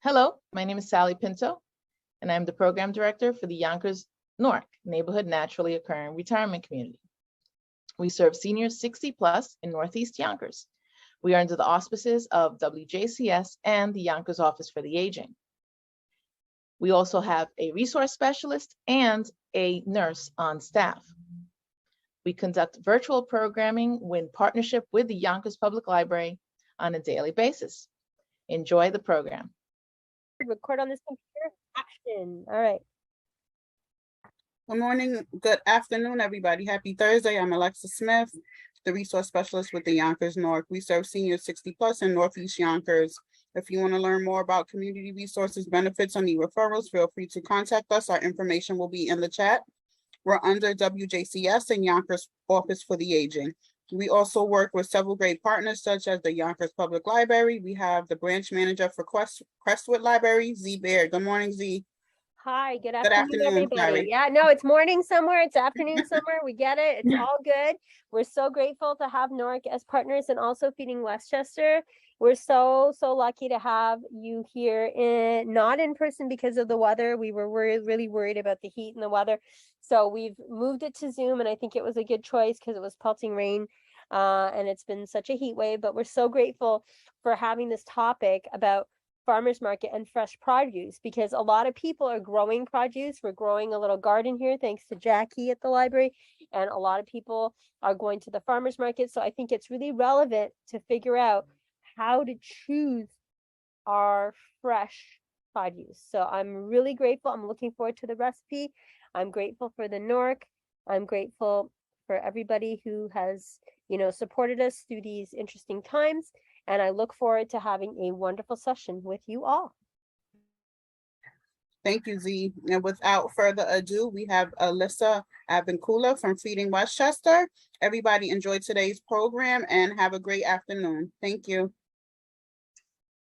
Hello, my name is Sally Pinto, and I'm the Program Director for the Yonkers NORC, Neighborhood Naturally Occurring Retirement Community. We serve seniors 60 plus in Northeast Yonkers. We are under the auspices of WJCS and the Yonkers Office for the Aging. We also have a resource specialist and a nurse on staff. We conduct virtual programming in partnership with the Yonkers Public Library on a daily basis. Enjoy the program. Record on this computer. Action. All right. Good morning, good afternoon, everybody. Happy Thursday. I'm Alyssa Smith, the resource specialist with the Yonkers NORC. We serve seniors 60 plus in Northeast Yonkers. If you want to learn more about community resources, benefits, or need referrals, feel free to contact us. Our information will be in the chat. We're under WJCS and Yonkers Office for the Aging. We also work with several great partners, such as the Yonkers Public Library. We have the branch manager for Crestwood Library, Z Baird. Good morning, Z. Hi, good afternoon, everybody. Sorry. Yeah, no, it's morning somewhere, it's afternoon somewhere. We get it. It's all good. We're so grateful to have NORC as partners and also Feeding Westchester. We're so lucky to have you here, not in person because of the weather. We were really worried about the heat and the weather. So we've moved it to Zoom, and I think it was a good choice because it was pelting rain. And it's been such a heat wave, but we're so grateful for having this topic about farmers market and fresh produce, because a lot of people are growing produce. We're growing a little garden here thanks to Jackie at the library, and a lot of people are going to the farmers market. So I think it's really relevant to figure out how to choose our fresh produce. So I'm really grateful. I'm looking forward to the recipe. I'm grateful for the NORC. I'm grateful for everybody who has, supported us through these interesting times. And I look forward to having a wonderful session with you all. Thank you, Z. And without further ado, we have Alyssa Advincula from Feeding Westchester. Everybody enjoy today's program and have a great afternoon. Thank you.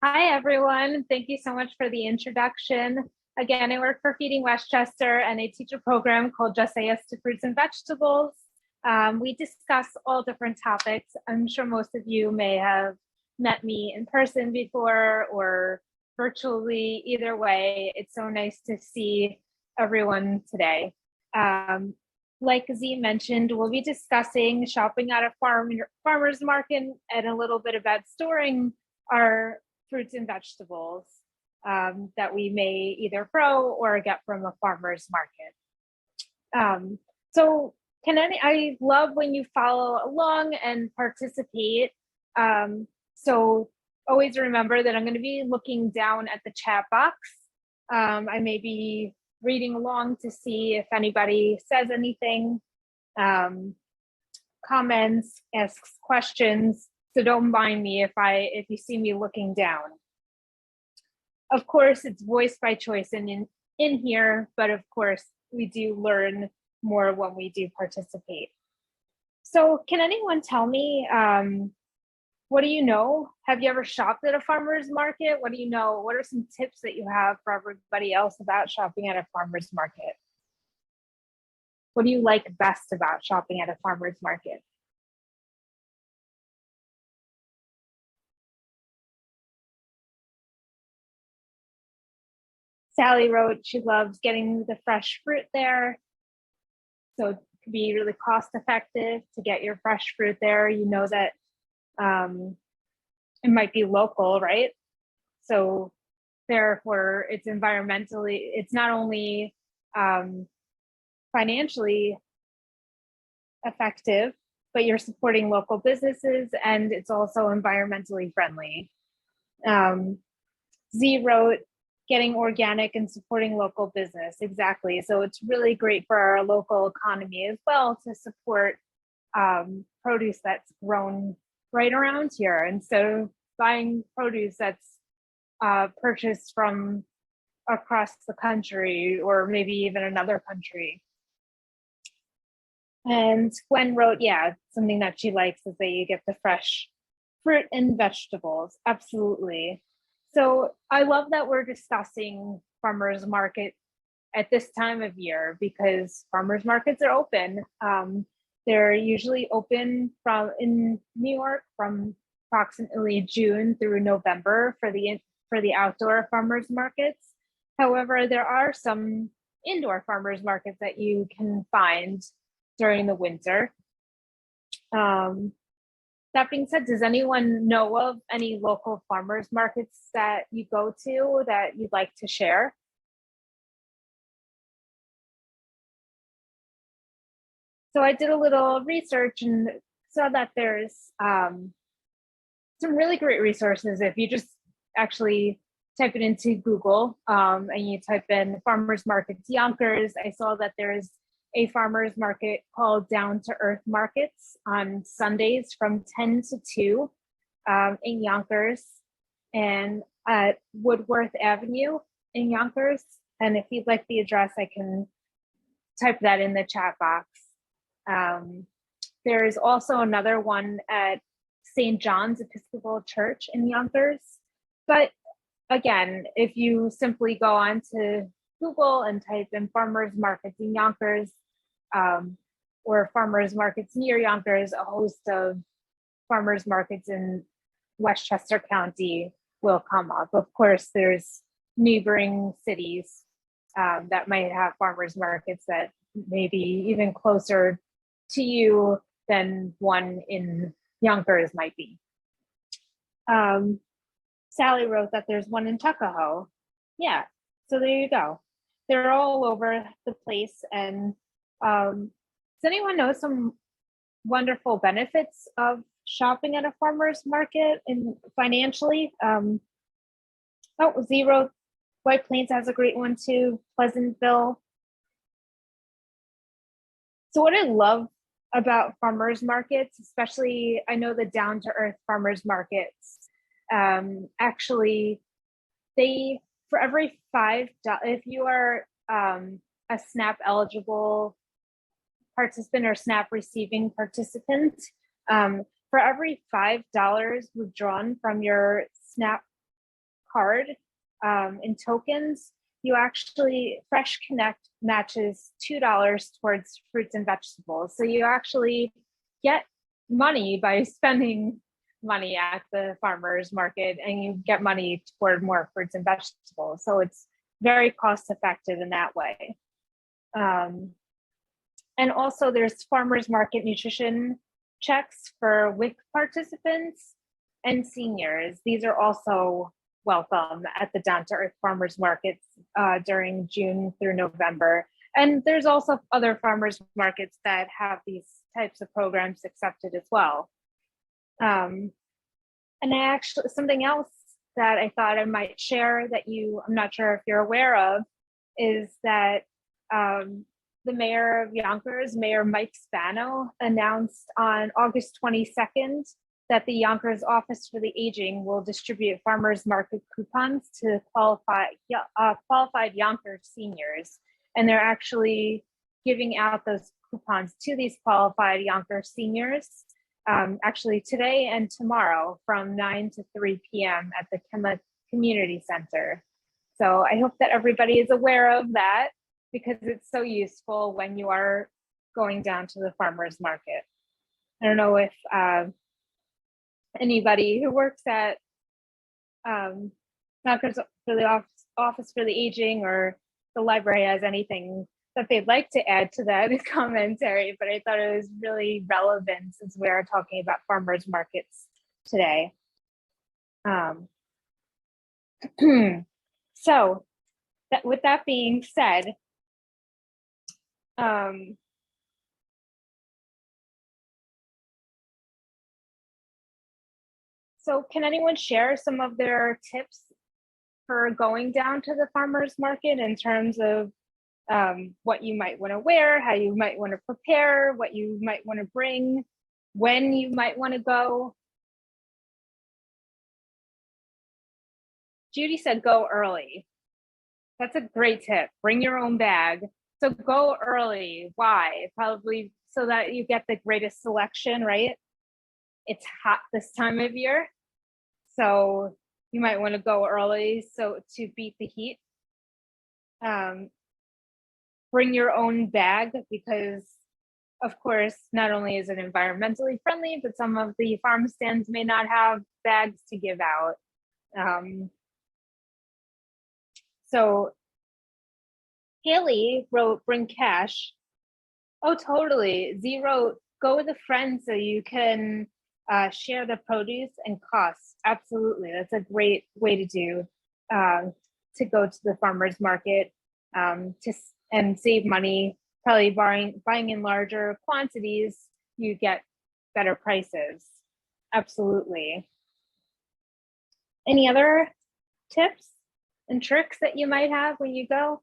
Hi, everyone. Thank you so much for the introduction. Again, I work for Feeding Westchester, and I teach a program called Just Say Yes to Fruits and Vegetables. We discuss all different topics. I'm sure most of you may have met me in person before or virtually. Either way, it's so nice to see everyone today. Like Z mentioned, we'll be discussing shopping at a farmer's market and a little bit about storing our fruits and vegetables that we may either grow or get from a farmer's market. I love when you follow along and participate. So always remember that I'm going to be looking down at the chat box. I may be reading along to see if anybody says anything, comments, asks questions. So don't mind me if you see me looking down. Of course, it's voice by choice in here, but of course, we do learn more when we do participate. So can anyone tell me, what do you know? Have you ever shopped at a farmer's market? What do you know? What are some tips that you have for everybody else about shopping at a farmer's market? What do you like best about shopping at a farmer's market? Sally wrote she loves getting the fresh fruit there. So it could be really cost effective to get your fresh fruit there. You know that it might be local, right? So therefore it's not only financially effective, but you're supporting local businesses, and it's also environmentally friendly. Z wrote, getting organic and supporting local business. Exactly. So it's really great for our local economy as well to support produce that's grown right around here. And so buying produce that's purchased from across the country or maybe even another country. And Gwen wrote, yeah, something that she likes is that you get the fresh fruit and vegetables. Absolutely. So I love that we're discussing farmers market at this time of year because farmers markets are open. They're usually open in New York from approximately June through November for the outdoor farmers markets. However, there are some indoor farmers markets that you can find during the winter. That being said, does anyone know of any local farmers markets that you go to that you'd like to share? So I did a little research and saw that there's some really great resources. If you just actually type it into Google and you type in farmers markets Yonkers, I saw that there's a farmers market called Down to Earth Markets on Sundays from 10 to 2 in Yonkers and at Woodworth Avenue in Yonkers. And if you'd like the address, I can type that in the chat box. There's also another one at St. John's Episcopal Church in Yonkers. But again, if you simply go onto Google and type in farmers markets in Yonkers or farmers markets near Yonkers, a host of farmers markets in Westchester County will come up. Of course, there's neighboring cities that might have farmers markets that may be even closer to you than one in Yonkers might be. Sally wrote that there's one in Tuckahoe. Yeah, so there you go. They're all over the place. And does anyone know some wonderful benefits of shopping at a farmer's market and financially? Zero, White Plains has a great one too, Pleasantville. So what I love about farmers markets, especially I know the down to earth farmers markets, actually they, for every $5, if you are a SNAP eligible participant or SNAP receiving participant, for every $5 withdrawn from your SNAP card in tokens, you actually, Fresh Connect matches $2 towards fruits and vegetables. So you actually get money by spending money at the farmer's market, and you get money toward more fruits and vegetables. So it's very cost effective in that way. And also there's farmer's market nutrition checks for WIC participants and seniors. These are also welcome at the Down to Earth farmers markets during June through November. And there's also other farmers markets that have these types of programs accepted as well. And I actually, something else that I thought I might share that I'm not sure if you're aware of, is that the mayor of Yonkers, Mayor Mike Spano, announced on August 22nd that the Yonkers Office for the Aging will distribute farmers market coupons to qualified Yonkers seniors. And they're actually giving out those coupons to these qualified Yonkers seniors actually today and tomorrow from 9 to 3 p.m. at the Community Center. So I hope that everybody is aware of that, because it's so useful when you are going down to the farmer's market. I don't know if anybody who works at Yonkers for the Office for the Aging or the library has anything that they'd like to add to that commentary, but I thought it was really relevant since we are talking about farmers markets today. So with that being said, so can anyone share some of their tips for going down to the farmer's market in terms of what you might want to wear, how you might want to prepare, what you might want to bring, when you might want to go? Judy said go early. That's a great tip. Bring your own bag. So go early. Why? Probably so that you get the greatest selection, right? It's hot this time of year, so you might want to go early so to beat the heat. bring your own bag because, of course, not only is it environmentally friendly, but some of the farm stands may not have bags to give out. So Haley wrote, bring cash. Oh, totally. Z wrote, go with a friend so you can share the produce and costs. Absolutely. That's a great way to do, to go to the farmer's market and save money. Probably buying in larger quantities, you get better prices. Absolutely. Any other tips and tricks that you might have when you go?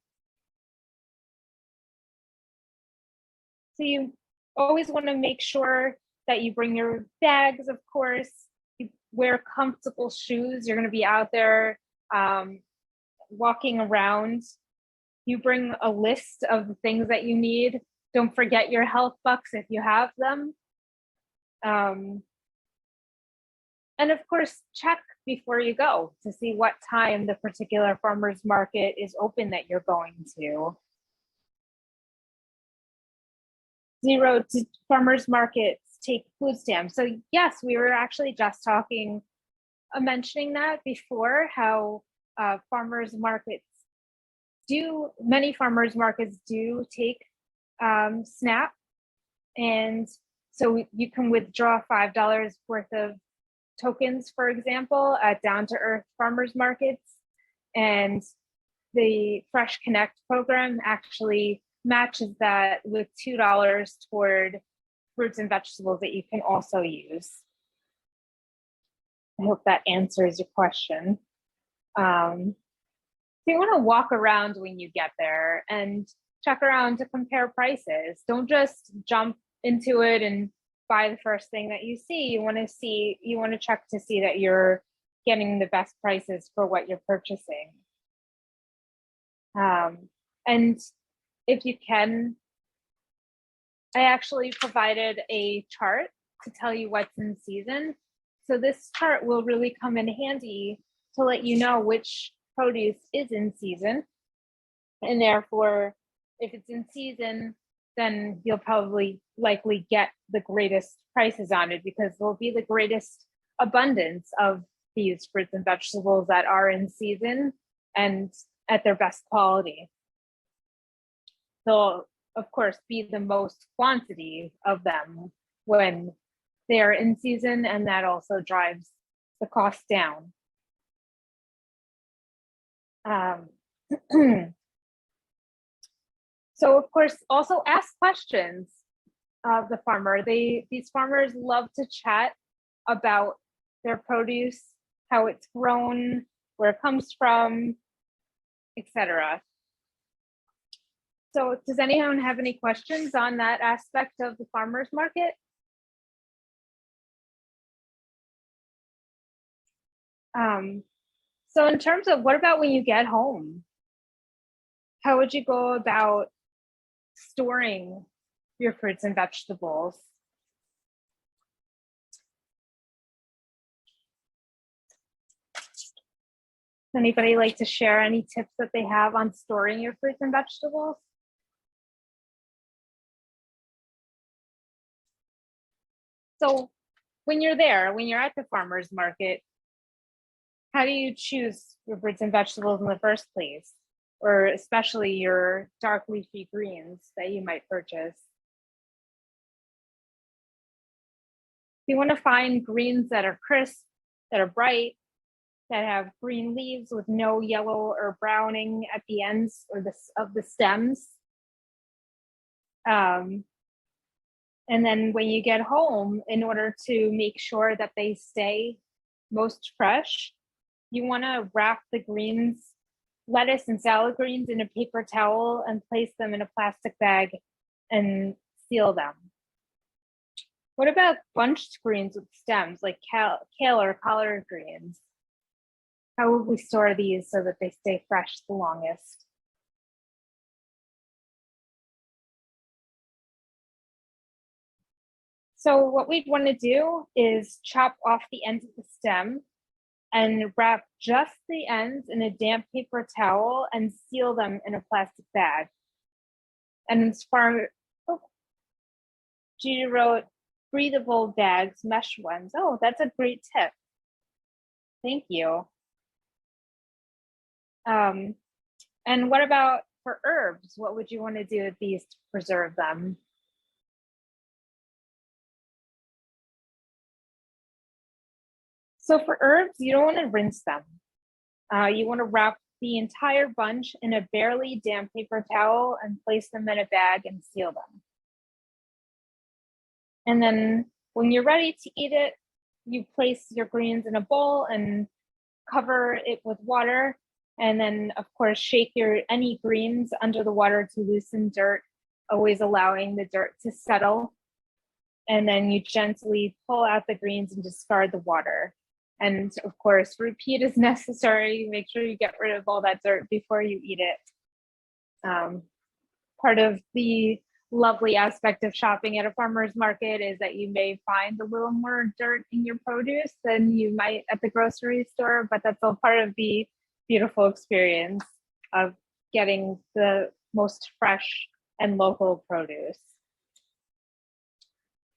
So you always want to make sure that you bring your bags, of course. You wear comfortable shoes. You're going to be out there walking around. You bring a list of the things that you need. Don't forget your health bucks if you have them. And of course, check before you go to see what time the particular farmer's market is open that you're going to. 0 to farmers markets take food stamps. So yes, we were actually just mentioning that before, how many farmers markets do take SNAP. And so you can withdraw $5 worth of tokens, for example, at Down to Earth farmers markets. And the Fresh Connect program actually matches that with $2 toward fruits and vegetables that you can also use. I hope that answers your question. So you want to walk around when you get there and check around to compare prices. Don't just jump into it and buy the first thing that you see. You want to check to see that you're getting the best prices for what you're purchasing. And if you can, I actually provided a chart to tell you what's in season. So this chart will really come in handy to let you know which produce is in season. And therefore, if it's in season, then you'll likely get the greatest prices on it because there'll be the greatest abundance of these fruits and vegetables that are in season and at their best quality. They'll, of course, be the most quantity of them when they're in season, and that also drives the cost down. So, of course, also ask questions of the farmer. These farmers love to chat about their produce, how it's grown, where it comes from, etc. So does anyone have any questions on that aspect of the farmer's market? So in terms of what about when you get home? How would you go about storing your fruits and vegetables? Anybody like to share any tips that they have on storing your fruits and vegetables? So when you're there, when you're at the farmer's market, how do you choose your fruits and vegetables in the first place? Or especially your dark leafy greens that you might purchase? You want to find greens that are crisp, that are bright, that have green leaves with no yellow or browning at the ends or of the stems. And then when you get home, in order to make sure that they stay most fresh, you want to wrap the greens, lettuce and salad greens, in a paper towel and place them in a plastic bag and seal them. What about bunched greens with stems like kale or collard greens? How would we store these so that they stay fresh the longest? So what we'd want to do is chop off the ends of the stem and wrap just the ends in a damp paper towel and seal them in a plastic bag. And as far, oh, Judy wrote breathable bags, mesh ones. Oh, that's a great tip. Thank you. And what about for herbs? What would you want to do with these to preserve them? So for herbs, you don't want to rinse them. You want to wrap the entire bunch in a barely damp paper towel and place them in a bag and seal them. And then when you're ready to eat it, you place your greens in a bowl and cover it with water. And then of course, shake any greens under the water to loosen dirt, always allowing the dirt to settle. And then you gently pull out the greens and discard the water. And of course, repeat is necessary. Make sure you get rid of all that dirt before you eat it. Part of the lovely aspect of shopping at a farmer's market is that you may find a little more dirt in your produce than you might at the grocery store, but that's all part of the beautiful experience of getting the most fresh and local produce.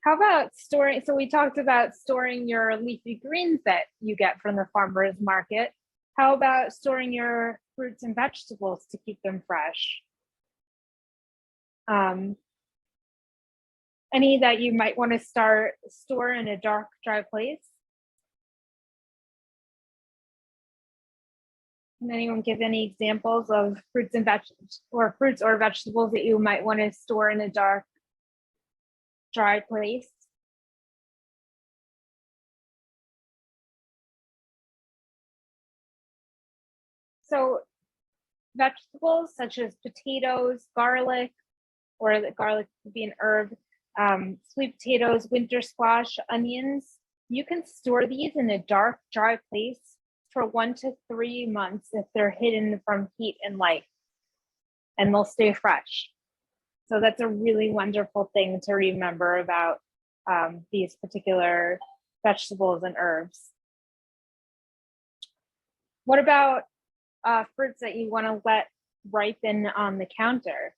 How about storing? So we talked about storing your leafy greens that you get from the farmer's market. How about storing your fruits and vegetables to keep them fresh? Any that you might want to store in a dark, dry place? Can anyone give any examples of fruits or vegetables that you might want to store in a dark, dry place? So vegetables such as potatoes, garlic, or the garlic could be an herb, sweet potatoes, winter squash, onions, you can store these in a dark, dry place for 1 to 3 months if they're hidden from heat and light, and they'll stay fresh. So that's a really wonderful thing to remember about these particular vegetables and herbs. What about fruits that you want to let ripen on the counter?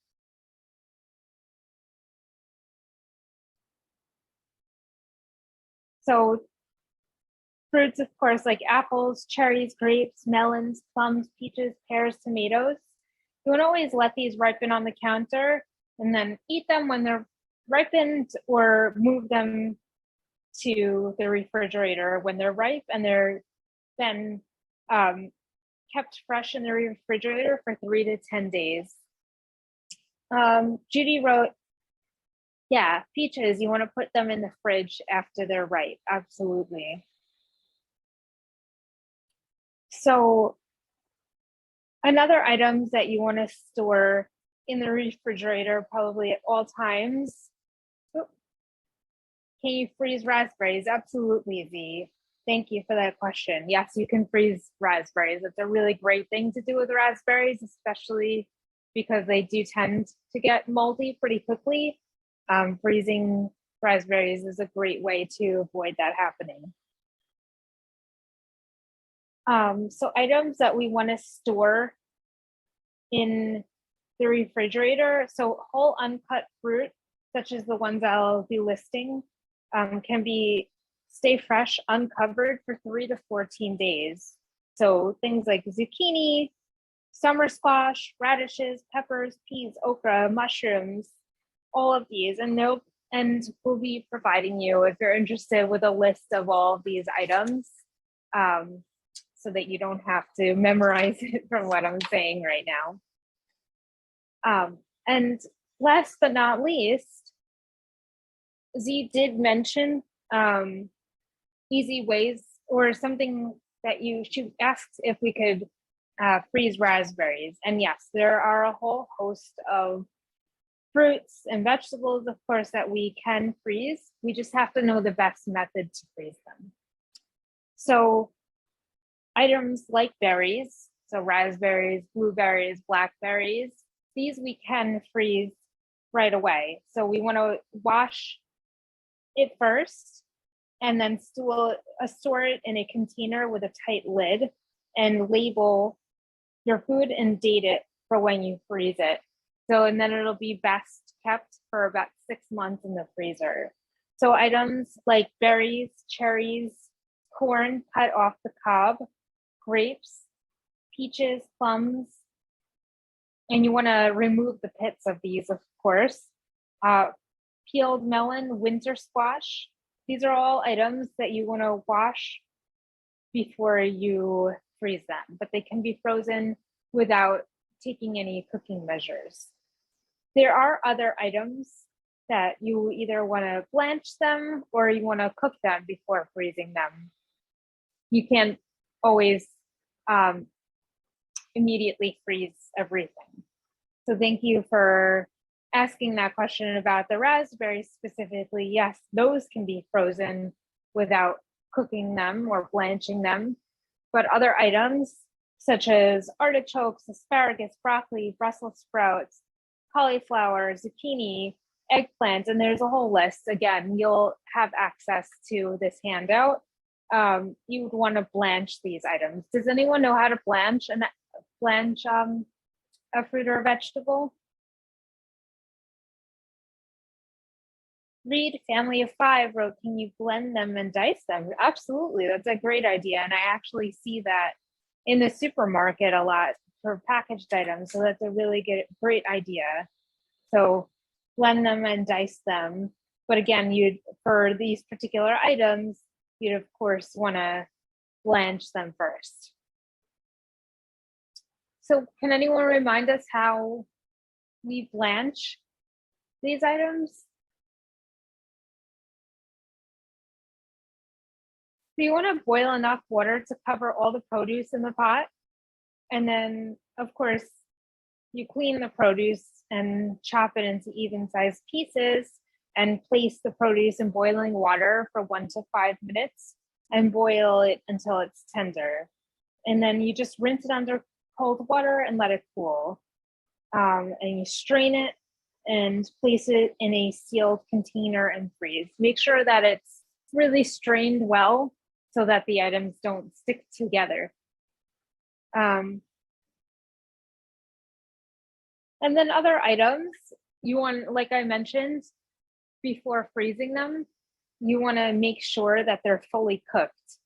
So fruits, of course, like apples, cherries, grapes, melons, plums, peaches, pears, tomatoes. You won't always let these ripen on the counter and then eat them when they're ripened, or move them to the refrigerator when they're ripe, and they're then kept fresh in the refrigerator for 3 to 10 days. Judy wrote, yeah, peaches, you want to put them in the fridge after they're ripe. Absolutely. So another items that you want to store in the refrigerator probably at all times. Can you freeze raspberries? Absolutely, Z. Thank you for that question. Yes, you can freeze raspberries. It's a really great thing to do with raspberries, especially because they do tend to get moldy pretty quickly. Freezing raspberries is a great way to avoid that happening. So items that we want to store in the refrigerator. So whole uncut fruit, such as the ones I'll be listing, can stay fresh, uncovered for 3 to 14 days. So things like zucchini, summer squash, radishes, peppers, peas, okra, mushrooms, all of these, and we'll be providing you, if you're interested, with a list of all of these items, so that you don't have to memorize it from what I'm saying right now. And last but not least, Z did mention easy ways, or something that she asked if we could freeze raspberries. And yes, there are a whole host of fruits and vegetables, of course, that we can freeze. We just have to know the best method to freeze them. So items like berries, so raspberries, blueberries, blackberries, these we can freeze right away. So we want to wash it first, and then store it in a container with a tight lid, and label your food and date it for when you freeze it. So, and then it'll be best kept for about 6 months in the freezer. So items like berries, cherries, corn cut off the cob, grapes, peaches, plums, and you want to remove the pits of these, of course. Peeled melon, winter squash. These are all items that you want to wash before you freeze them, but they can be frozen without taking any cooking measures. There are other items that you either want to blanch them or you want to cook them before freezing them. You can't always immediately freeze everything. So thank you for asking that question about the raspberries specifically. Yes, those can be frozen without cooking them or blanching them. But other items such as artichokes, asparagus, broccoli, Brussels sprouts, cauliflower, zucchini, eggplant, and there's a whole list. Again, you'll have access to this handout. You would want to blanch these items. Does anyone know how to blanch a fruit or a vegetable? Reed, family of 5, wrote, can you blend them and dice them? Absolutely, that's a great idea. And I actually see that in the supermarket a lot for packaged items. So that's a really great idea. So blend them and dice them. But again, for these particular items, you'd of course want to blanch them first. So can anyone remind us how we blanch these items? So you want to boil enough water to cover all the produce in the pot. And then, of course, you clean the produce and chop it into even-sized pieces and place the produce in boiling water for 1 to 5 minutes and boil it until it's tender. And then you just rinse it under cold water and let it cool. And you strain it and place it in a sealed container and freeze. Make sure that it's really strained well so that the items don't stick together. And then other items, you want, like I mentioned, before freezing them, you want to make sure that they're fully cooked.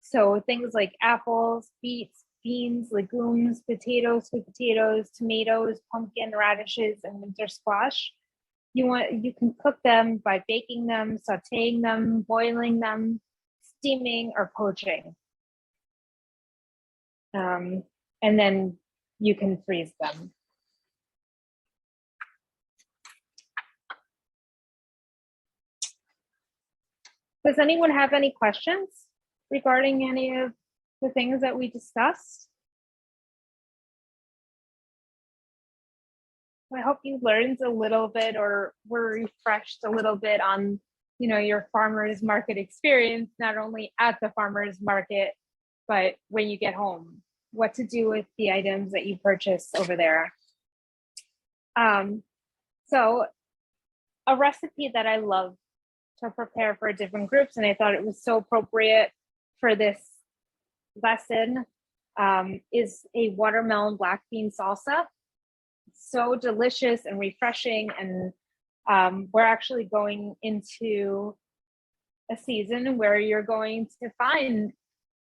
So things like apples, beets, beans, legumes, potatoes, sweet potatoes, tomatoes, pumpkin, radishes, and winter squash. You can cook them by baking them, sauteing them, boiling them, steaming, or poaching. And then you can freeze them. Does anyone have any questions regarding any of the things that we discussed? I hope you learned a little bit or were refreshed a little bit on, your farmer's market experience, not only at the farmer's market, but when you get home, what to do with the items that you purchase over there. So a recipe that I love to prepare for different groups, and I thought it was so appropriate for this lesson, is a watermelon black bean salsa. So delicious and refreshing, and we're actually going into a season where you're going to find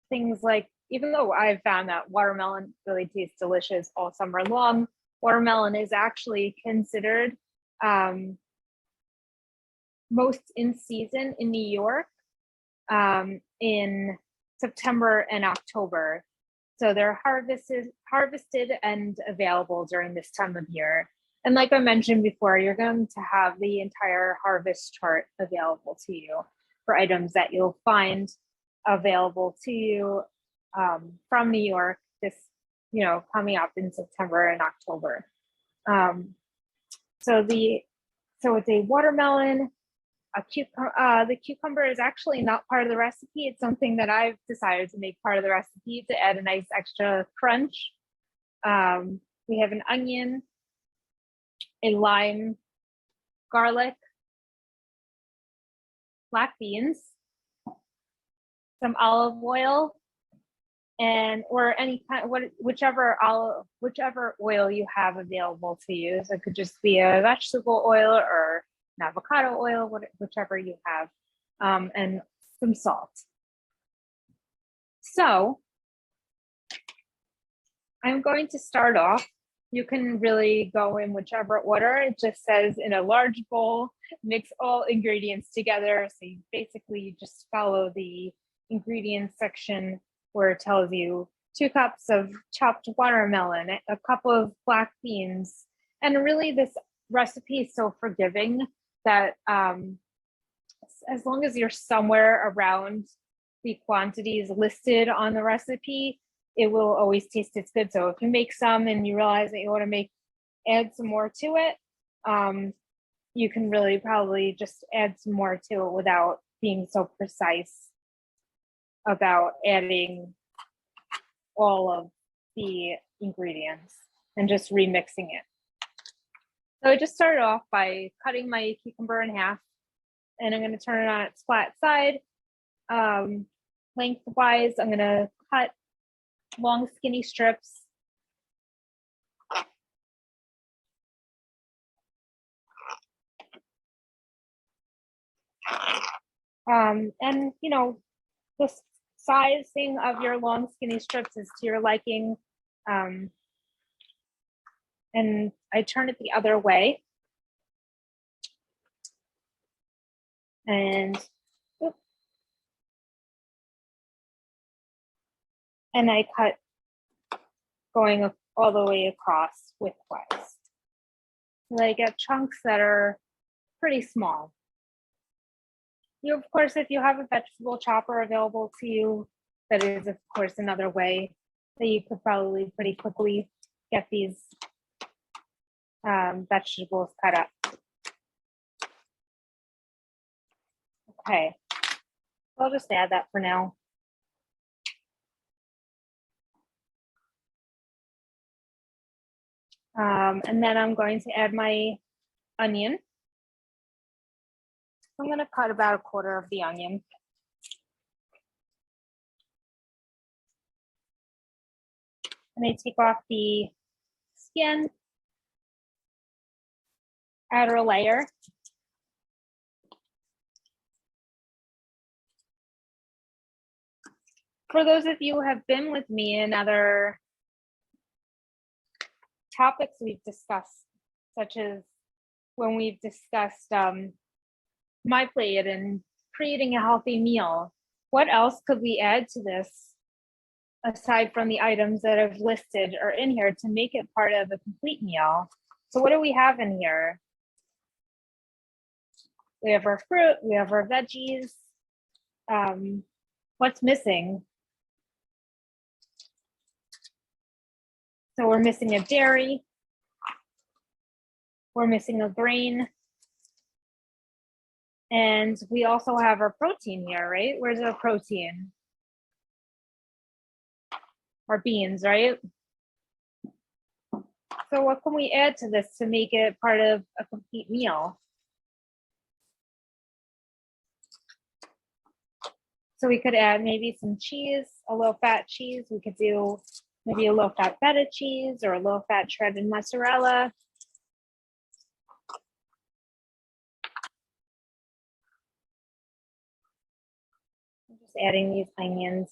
things like, even though I've found that watermelon really tastes delicious all summer long, watermelon is actually considered most in season in New York in September and October. So they're harvested and available during this time of year. And like I mentioned before, you're going to have the entire harvest chart available to you for items that you'll find available to you from New York this, coming up in September and October. So it's a watermelon. The cucumber is actually not part of the recipe. It's something that I've decided to make part of the recipe to add a nice extra crunch. We have an onion, a lime, garlic, black beans, some olive oil, and or any kind, whichever oil you have available to use. It could just be a vegetable oil or an avocado oil, whichever you have, and some salt. So I'm going to start off. You can really go in whichever order. It just says in a large bowl, mix all ingredients together. So you basically just follow the ingredients section where it tells you 2 cups of chopped watermelon, a cup of black beans. And really this recipe is so forgiving that as long as you're somewhere around the quantities listed on the recipe, it will always taste as good. So if you make some and you realize that you want to add some more to it, you can really probably just add some more to it without being so precise about adding all of the ingredients and just remixing it. So I just started off by cutting my cucumber in half, and I'm going to turn it on its flat side. Lengthwise, I'm going to cut long skinny strips. And you know, the sizing of your long skinny strips is to your liking. And I turn it the other way. And I cut going all the way across widthwise. So I get chunks that are pretty small. You, of course, if you have a vegetable chopper available to you, that is, of course, another way that you could probably pretty quickly get these vegetables cut up. Okay, I'll just add that for now. And then I'm going to add my onion. I'm going to cut about 1/4 of the onion. And I take off the skin, outer layer. For those of you who have been with me in other topics we've discussed, such as when we've discussed my plate and creating a healthy meal, what else could we add to this aside from the items that I've listed or in here to make it part of a complete meal? So what do we have in here? We have our fruit, we have our veggies. What's missing? So we're missing a dairy. We're missing a grain. And we also have our protein here, right? Where's our protein? Our beans, right? So what can we add to this to make it part of a complete meal? So we could add maybe some cheese, a low-fat cheese. We could do maybe a low-fat feta cheese or a low-fat shredded mozzarella. I'm just adding these onions.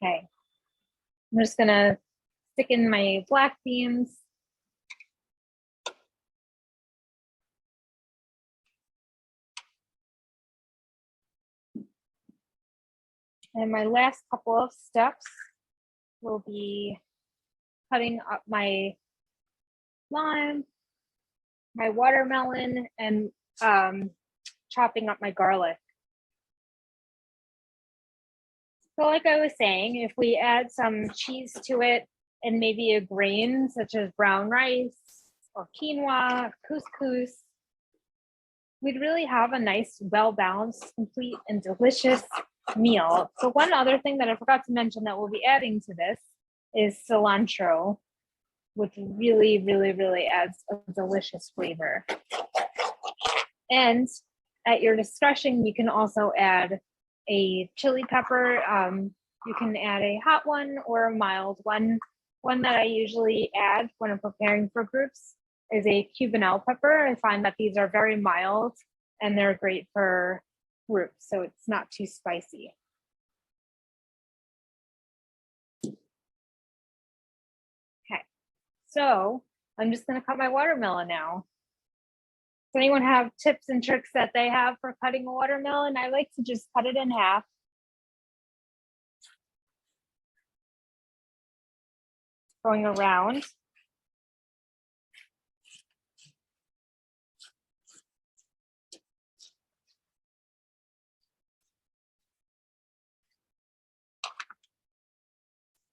Okay, I'm just gonna stick in my black beans. And my last couple of steps will be cutting up my lime, my watermelon, and chopping up my garlic. So like I was saying, if we add some cheese to it and maybe a grain such as brown rice or quinoa, couscous, we'd really have a nice, well-balanced, complete, and delicious meal. So one other thing that I forgot to mention that we'll be adding to this is cilantro. which really, really, really adds a delicious flavor. And at your discretion, you can also add a chili pepper. You can add a hot one or a mild one. One that I usually add when I'm preparing for groups is a Cubanelle pepper. I find that these are very mild and they're great for groups, so it's not too spicy. Okay, so I'm just gonna cut my watermelon now. Does anyone have tips and tricks that they have for cutting a watermelon? I like to just cut it in half. Going around.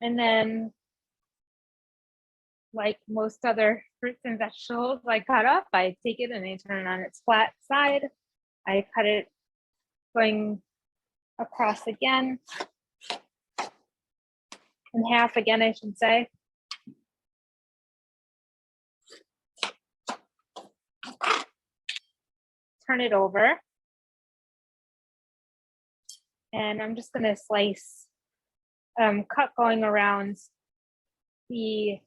And then, like most other fruits and vegetables I cut up, I take it and I turn it on its flat side. I cut it going across again, in half again, I should say. Turn it over. And I'm just gonna slice, cut going around the,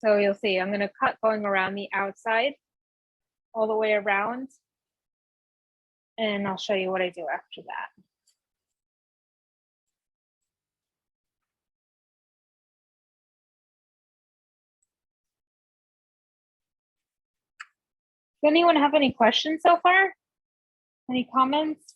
so you'll see, I'm gonna cut going around the outside all the way around. And I'll show you what I do after that. Does anyone have any questions so far? Any comments?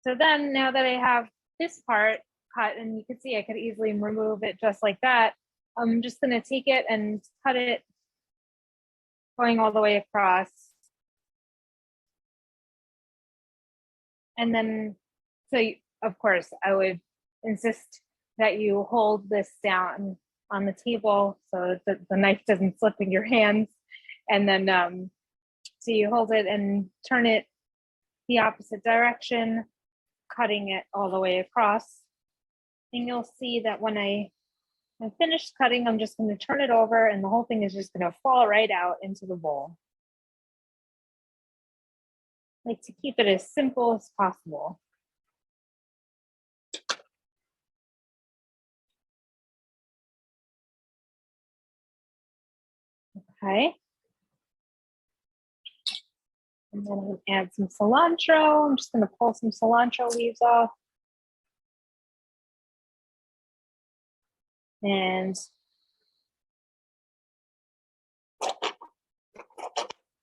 So then now that I have this part cut, and you can see I could easily remove it just like that, I'm just gonna take it and cut it going all the way across. And then, so of course, I would insist that you hold this down on the table so that the knife doesn't slip in your hands. And then, so you hold it and turn it the opposite direction, cutting it all the way across. And you'll see that when I'm finished cutting, I'm just going to turn it over and the whole thing is just going to fall right out into the bowl. I like to keep it as simple as possible. Okay. And then we'll add some cilantro. I'm just going to pull some cilantro leaves off. And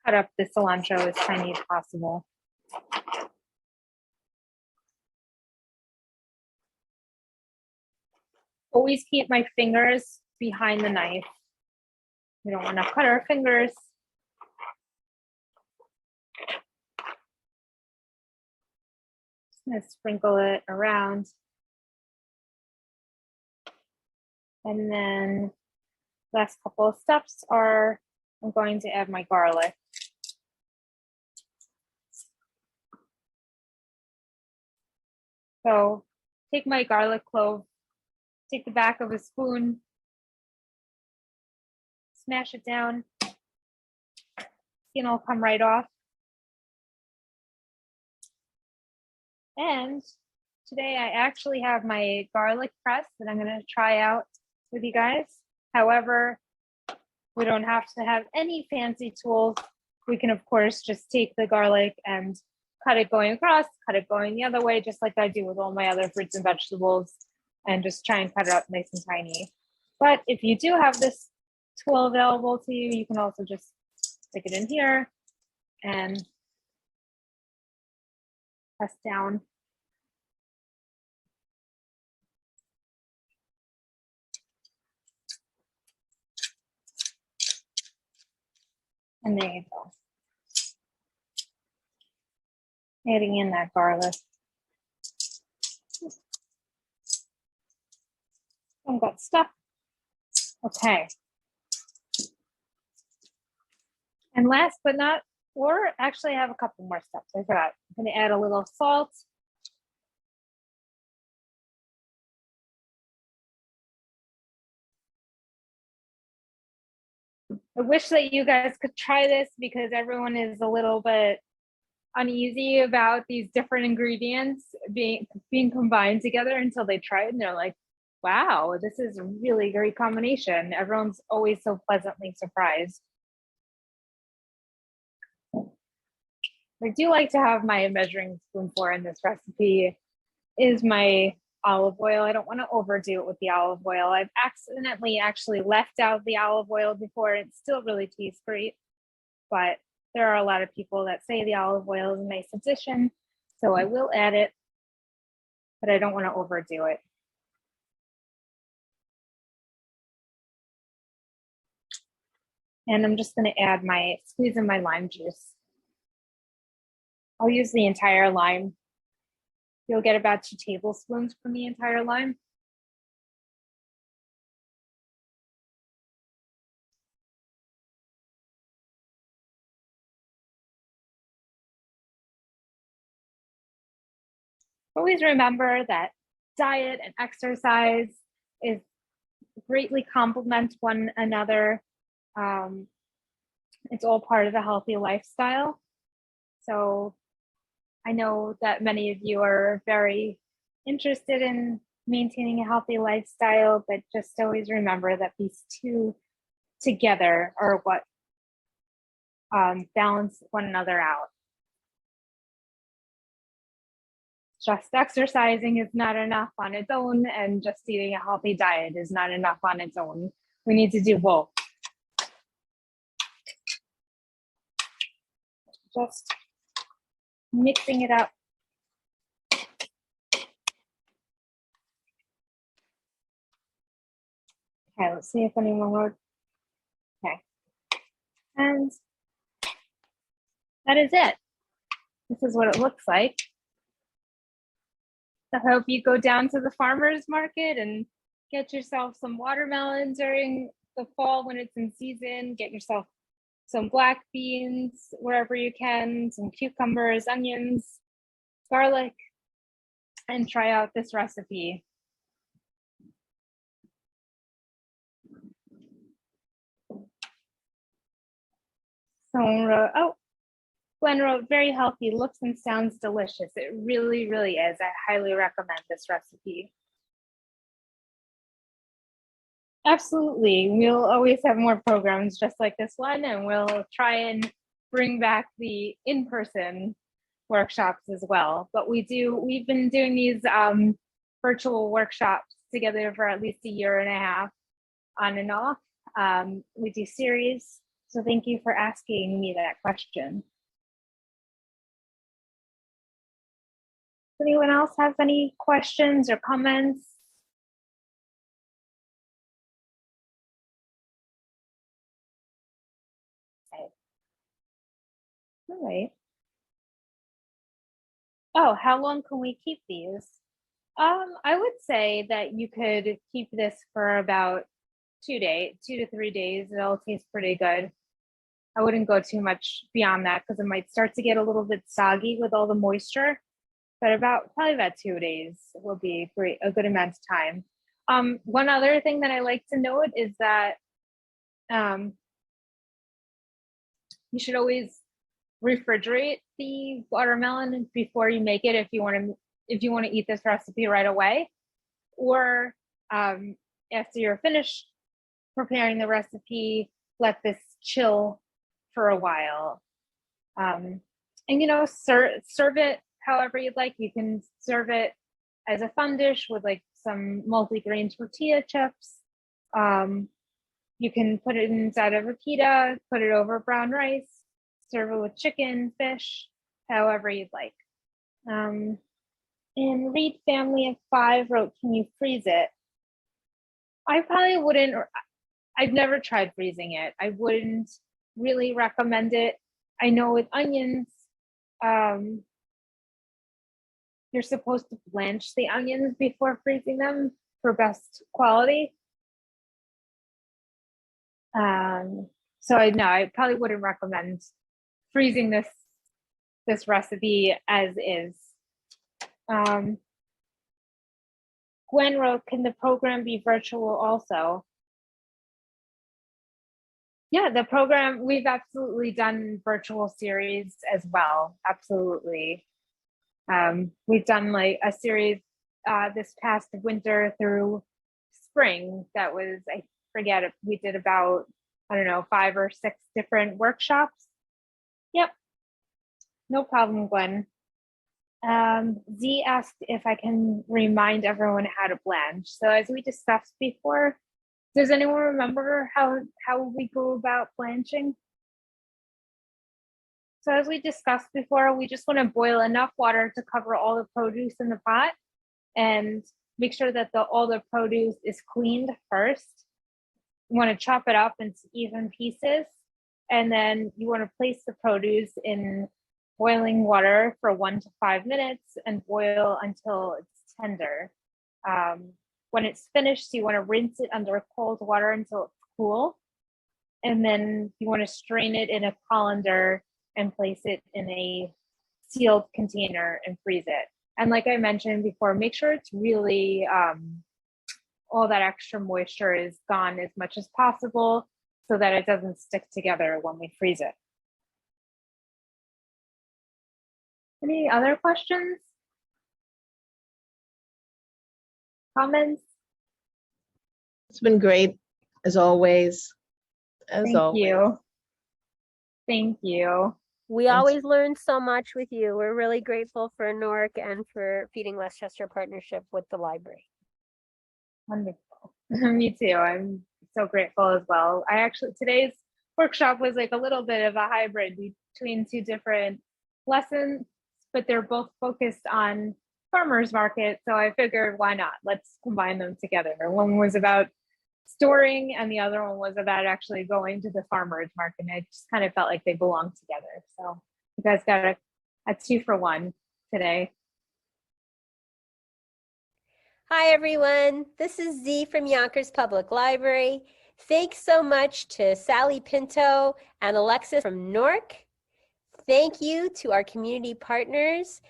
cut up the cilantro as tiny as possible. Always keep my fingers behind the knife. We don't want to cut our fingers. Just going to sprinkle it around. And then last couple of steps are I'm going to add my garlic. So take my garlic clove, take the back of a spoon, smash it down, skin will come right off. And today I actually have my garlic press that I'm going to try out with you guys. However, we don't have to have any fancy tools. We can, of course, just take the garlic and cut it going across, cut it going the other way, just like I do with all my other fruits and vegetables, and just try and cut it up nice and tiny. But if you do have this tool available to you, you can also just stick it in here and press down. And there you go. Adding in that garlic. I've got stuff. Okay. And last but not, or actually I have a couple more steps. I forgot. I'm going to add a little salt. I wish that you guys could try this because everyone is a little bit uneasy about these different ingredients being combined together until they try it and they're like, wow, this is a really great combination. Everyone's always so pleasantly surprised. I do like to have my measuring spoon for in this recipe is my olive oil. I don't want to overdo it with the olive oil. I've accidentally actually left out the olive oil before. It still really tastes great, but there are a lot of people that say the olive oil is a nice addition, so I will add it, but I don't want to overdo it. And I'm just going to squeeze in my lime juice. I'll use the entire lime. You'll get about 2 tablespoons from the entire lime. Always remember that diet and exercise is greatly complement one another. It's all part of a healthy lifestyle. So I know that many of you are very interested in maintaining a healthy lifestyle, but just always remember that these two together are what balance one another out. Just exercising is not enough on its own, and just eating a healthy diet is not enough on its own. We need to do both. Just mixing it up. Okay, let's see if anyone wrote. Okay. And that is it. This is what it looks like. I hope you go down to the farmer's market and get yourself some watermelon during the fall when it's in season. Get yourself some black beans wherever you can, some cucumbers, onions, garlic, and try out this recipe. Someone wrote, oh, Glenn wrote, very healthy, looks and sounds delicious. It really, really is. I highly recommend this recipe. Absolutely. We'll always have more programs just like this one, and we'll try and bring back the in-person workshops as well. But we've been doing these virtual workshops together for at least 1.5 years on and off. We do series. So thank you for asking me that question. Does anyone else have any questions or comments? Okay. All right. Oh, how long can we keep these? I would say that you could keep this for about 2 to 3 days. It'll taste pretty good. I wouldn't go too much beyond that because it might start to get a little bit soggy with all the moisture. But probably about 2 days will be a good amount of time. One other thing that I like to note is that you should always refrigerate the watermelon before you make it if you want to eat this recipe right away, or after you're finished preparing the recipe, let this chill for a while. And serve it however you'd like. You can serve it as a fun dish with like some multi-grain tortilla chips. You can put it inside of a pita, put it over brown rice, serve it with chicken, fish, however you'd like. And Reed Family of 5 wrote, can you freeze it? I probably wouldn't, or I've never tried freezing it. I wouldn't really recommend it. I know with onions, you're supposed to blanch the onions before freezing them for best quality. So I probably wouldn't recommend freezing this recipe as is. Gwen wrote, can the program be virtual also? Yeah, the program, we've absolutely done virtual series as well. Absolutely. We've done like a series this past winter through spring that was, I forget if we did about, I don't know, 5 or 6 different workshops. Yep. No problem, Gwen. Z asked if I can remind everyone how to blanch. So as we discussed before, does anyone remember how we go about blanching? So as we discussed before, we just want to boil enough water to cover all the produce in the pot and make sure that all the produce is cleaned first. You want to chop it up into even pieces, and then you want to place the produce in boiling water for 1 to 5 minutes and boil until it's tender. When it's finished, you want to rinse it under cold water until it's cool. And then you want to strain it in a colander and place it in a sealed container and freeze it. And like I mentioned before, make sure it's really, all that extra moisture is gone as much as possible so that it doesn't stick together when we freeze it. Any other questions? Comments? It's been great, as always. Thank you. Thank you. We Thanks. always learn so much with you. We're really grateful for NORC and for Feeding Westchester partnership with the library. Wonderful. Me too. I'm so grateful as well. Today's workshop was like a little bit of a hybrid between 2 different lessons, but they're both focused on farmers market. So I figured, why not? Let's combine them together. One was about storing and the other one was about actually going to the farmers market. And I just kind of felt like they belonged together. So you guys got a 2 for 1 today. Hi, everyone. This is Z from Yonkers Public Library. Thanks so much to Sally Pinto and Alexis from NORC. Thank you to our community partners,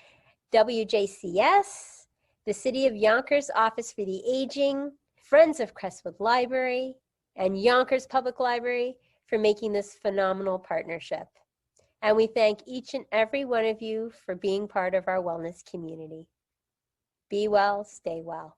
WJCS, the City of Yonkers Office for the Aging, Friends of Crestwood Library, and Yonkers Public Library for making this phenomenal partnership. And we thank each and every one of you for being part of our wellness community. Be well, stay well.